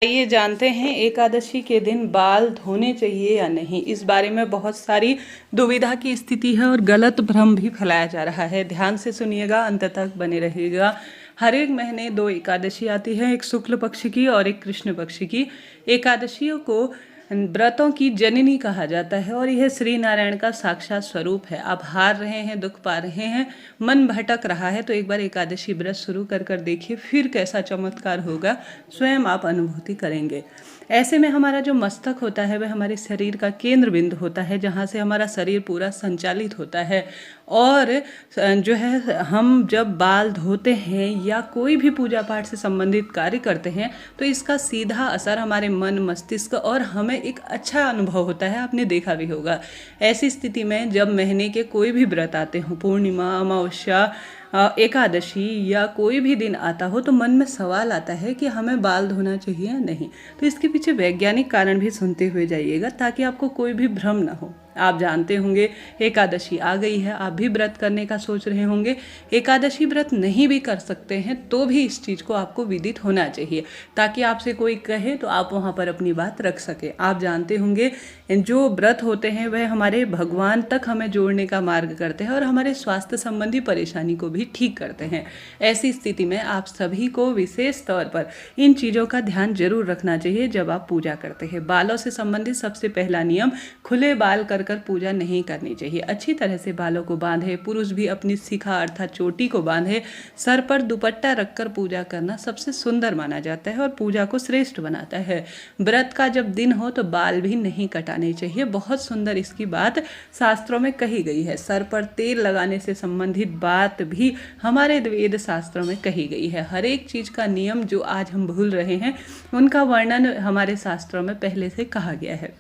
आइए जानते हैं एकादशी के दिन बाल धोने चाहिए या नहीं। इस बारे में बहुत सारी दुविधा की स्थिति है और गलत भ्रम भी फैलाया जा रहा है। ध्यान से सुनिएगा, अंत तक बने रहिएगा। हर एक महीने दो एकादशी आती है, एक शुक्ल पक्ष की और एक कृष्ण पक्ष की। एकादशियों को व्रतों की जननी कहा जाता है और यह श्री नारायण का साक्षात स्वरूप है। आप हार रहे हैं, दुख पा रहे हैं, मन भटक रहा है, तो एक बार एकादशी व्रत शुरू कर देखिए, फिर कैसा चमत्कार होगा स्वयं आप अनुभूति करेंगे। ऐसे में हमारा जो मस्तक होता है वह हमारे शरीर का केंद्र बिंदु होता है, जहाँ से हमारा शरीर पूरा संचालित होता है। और जो है हम जब बाल धोते हैं या कोई भी पूजा पाठ से संबंधित कार्य करते हैं तो इसका सीधा असर हमारे मन, मस्तिष्क और हमें एक अच्छा अनुभव होता है। आपने देखा भी होगा। ऐसी स्थिति में जब महीने के कोई भी व्रत आते हों, पूर्णिमा, अमावस्या, एकादशी या कोई भी दिन आता हो, तो मन में सवाल आता है कि हमें बाल धोना चाहिए या नहीं। तो इसके पीछे वैज्ञानिक कारण भी सुनते हुए जाइएगा ताकि आपको कोई भी भ्रम ना हो। आप जानते होंगे एकादशी आ गई है, आप भी व्रत करने का सोच रहे होंगे। एकादशी व्रत नहीं भी कर सकते हैं तो भी इस चीज़ को आपको विदित होना चाहिए, ताकि आपसे कोई कहे तो आप वहाँ पर अपनी बात रख सकें। आप जानते होंगे जो व्रत होते हैं वह हमारे भगवान तक हमें जोड़ने का मार्ग करते हैं और हमारे स्वास्थ्य संबंधी परेशानी को भी ठीक करते हैं। ऐसी स्थिति में आप सभी को विशेष तौर पर इन चीज़ों का ध्यान जरूर रखना चाहिए जब आप पूजा करते हैं। बालों से संबंधित सबसे पहला नियम, खुले बाल कर पूजा नहीं करनी चाहिए। अच्छी तरह से बालों को बांधे, पुरुष भी अपनी शिखा अर्थात चोटी को बांधे, सर पर दुपट्टा रखकर पूजा करना सबसे सुंदर माना जाता है और पूजा को श्रेष्ठ बनाता है। व्रत का जब दिन हो तो बाल भी नहीं कटाने चाहिए। बहुत सुंदर इसकी बात शास्त्रों में कही गई है। सर पर तेल लगाने से संबंधित बात भी हमारे वेद शास्त्रों में कही गई है। हर एक चीज का नियम जो आज हम भूल रहे हैं उनका वर्णन हमारे शास्त्रों में पहले से कहा गया है।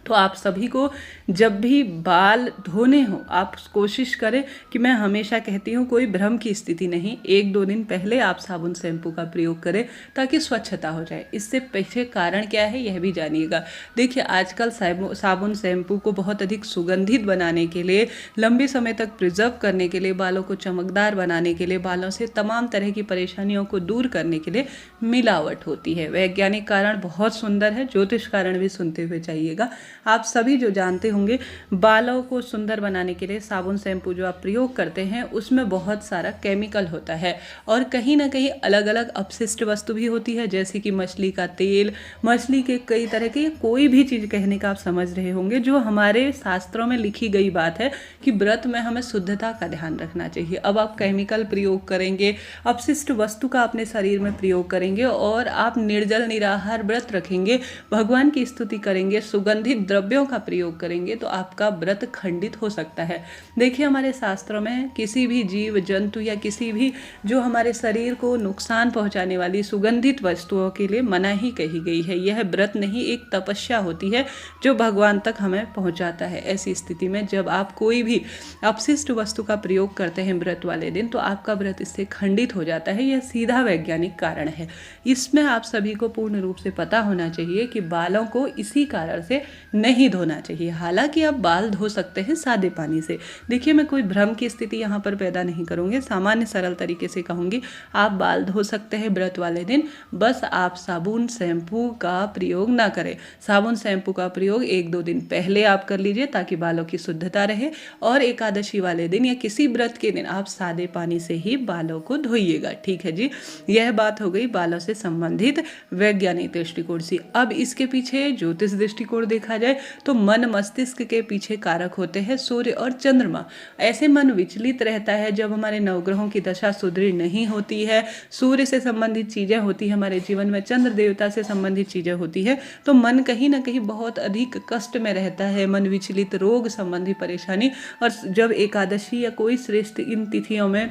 तो आप सभी को जब भी बाल धोने हो आप कोशिश करें कि, मैं हमेशा कहती हूँ, कोई भ्रम की स्थिति नहीं, 1-2 दिन पहले आप साबुन शैम्पू का प्रयोग करें ताकि स्वच्छता हो जाए। इससे पीछे कारण क्या है यह भी जानिएगा। देखिए, आजकल साबुन शैम्पू को बहुत अधिक सुगंधित बनाने के लिए, लंबे समय तक प्रिजर्व करने के लिए, बालों को चमकदार बनाने के लिए, बालों से तमाम तरह की परेशानियों को दूर करने के लिए मिलावट होती है। वैज्ञानिक कारण बहुत सुंदर है, ज्योतिष कारण भी सुनते हुए जाइएगा। आप सभी जो जानते होंगे, बालों को सुंदर बनाने के लिए साबुन शैम्पू जो आप प्रयोग करते हैं उसमें बहुत सारा केमिकल होता है और कहीं ना कहीं अलग अलग अपशिष्ट वस्तु भी होती है, जैसे कि मछली का तेल, मछली के कई तरह के, कोई भी चीज़ कहने का आप समझ रहे होंगे जो हमारे शास्त्रों में लिखी गई बात है कि व्रत में हमें शुद्धता का ध्यान रखना चाहिए। अब आप केमिकल प्रयोग करेंगे, अपशिष्ट वस्तु का अपने शरीर में प्रयोग करेंगे और आप निर्जल निराहार व्रत रखेंगे, भगवान की स्तुति करेंगे, सुगंधित द्रव्यों का प्रयोग करेंगे, तो आपका व्रत खंडित हो सकता है। देखिए, हमारे शास्त्रों में किसी भी जीव जंतु या किसी भी जो हमारे शरीर को नुकसान पहुंचाने वाली सुगंधित वस्तुओं के लिए मनाही कही गई है। यह व्रत नहीं, एक तपस्या होती है जो भगवान तक हमें पहुंचाता है। ऐसी स्थिति में जब आप कोई भी अपशिष्ट वस्तु का प्रयोग करते हैं व्रत वाले दिन, तो आपका व्रत इससे खंडित हो जाता है। यह सीधा वैज्ञानिक कारण है। इसमें आप सभी को पूर्ण रूप से पता होना चाहिए कि बालों को इसी कारण से नहीं धोना चाहिए। हालांकि आप बाल धो सकते हैं सादे पानी से। देखिए, मैं कोई भ्रम की स्थिति यहाँ पर पैदा नहीं करूँगी, सामान्य सरल तरीके से कहूँगी। आप बाल धो सकते हैं व्रत वाले दिन, बस आप साबुन शैम्पू का प्रयोग ना करें। साबुन शैम्पू का प्रयोग 1-2 दिन पहले आप कर लीजिए ताकि बालों की शुद्धता रहे, और एकादशी वाले दिन या किसी व्रत के दिन आप सादे पानी से ही बालों को धोइएगा। ठीक है जी, यह बात हो गई बालों से संबंधित वैज्ञानिक दृष्टिकोण से। अब इसके पीछे ज्योतिष दृष्टिकोण देखा जाए तो मन मस्तिष्क के पीछे कारक होते हैं सूर्य और चंद्रमा। ऐसे मन विचलित रहता है जब हमारे नवग्रहों की दशा सुदृढ़ नहीं होती है, सूर्य से संबंधित चीजें होती है हमारे जीवन में, चंद्र देवता से संबंधित चीजें होती है, तो मन कहीं ना कहीं बहुत अधिक कष्ट में रहता है, मन विचलित, रोग संबंधी परेशानी। और जब एकादशी या कोई श्रेष्ठ इन तिथियों में,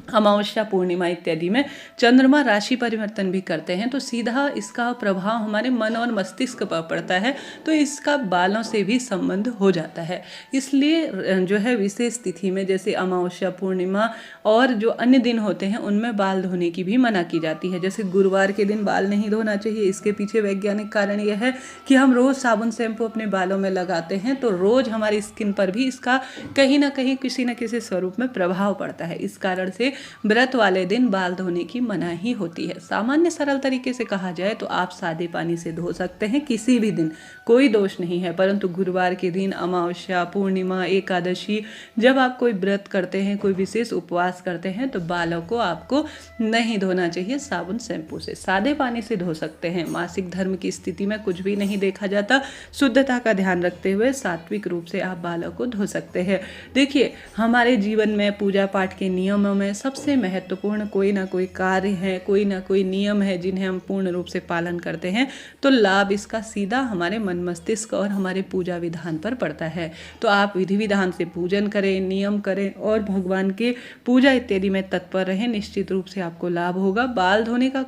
अमावस्या, पूर्णिमा इत्यादि में चंद्रमा राशि परिवर्तन भी करते हैं, तो सीधा इसका प्रभाव हमारे मन और मस्तिष्क पर पड़ता है, तो इसका बालों से भी संबंध हो जाता है। इसलिए जो है विशेष तिथि में, जैसे अमावस्या, पूर्णिमा और जो अन्य दिन होते हैं, उनमें बाल धोने की भी मना की जाती है। जैसे गुरुवार के दिन बाल नहीं धोना चाहिए। इसके पीछे वैज्ञानिक कारण यह है कि हम रोज साबुन शैम्पू अपने बालों में लगाते हैं, तो रोज हमारी स्किन पर भी इसका कहीं ना कहीं किसी न किसी स्वरूप में प्रभाव पड़ता है। इस कारण कारण से व्रत वाले दिन बाल धोने की मनाही होती है। सामान्य सरल तरीके से कहा जाए तो आप सादे पानी से धो सकते हैं किसी भी दिन, कोई दोष नहीं है। परंतु गुरुवार के दिन, अमावस्या, पूर्णिमा, एकादशी, जब आप कोई व्रत करते हैं, कोई विशेष उपवास करते हैं, तो बालों को आपको नहीं धोना चाहिए साबुन शैम्पू से, सादे पानी से धो सकते हैं। मासिक धर्म की स्थिति में कुछ भी नहीं देखा जाता, शुद्धता का ध्यान रखते हुए सात्विक रूप से आप बालों को धो सकते हैं। देखिए, हमारे जीवन में पूजा पाठ के नियमों में सबसे महत्वपूर्ण कोई ना कोई कार्य है, कोई ना कोई नियम है जिन्हें हम पूर्ण रूप से पालन करते हैं, तो लाभ इसका सीधा हमारे मन मस्तिष्क और हमारे पूजा विधान पर पड़ता है। तो आप विधि विधान से पूजन करें, नियम करें और भगवान के पूजा इत्यादि में तत्पर रहें, निश्चित रूप से आपको लाभ होगा। बाल धोने का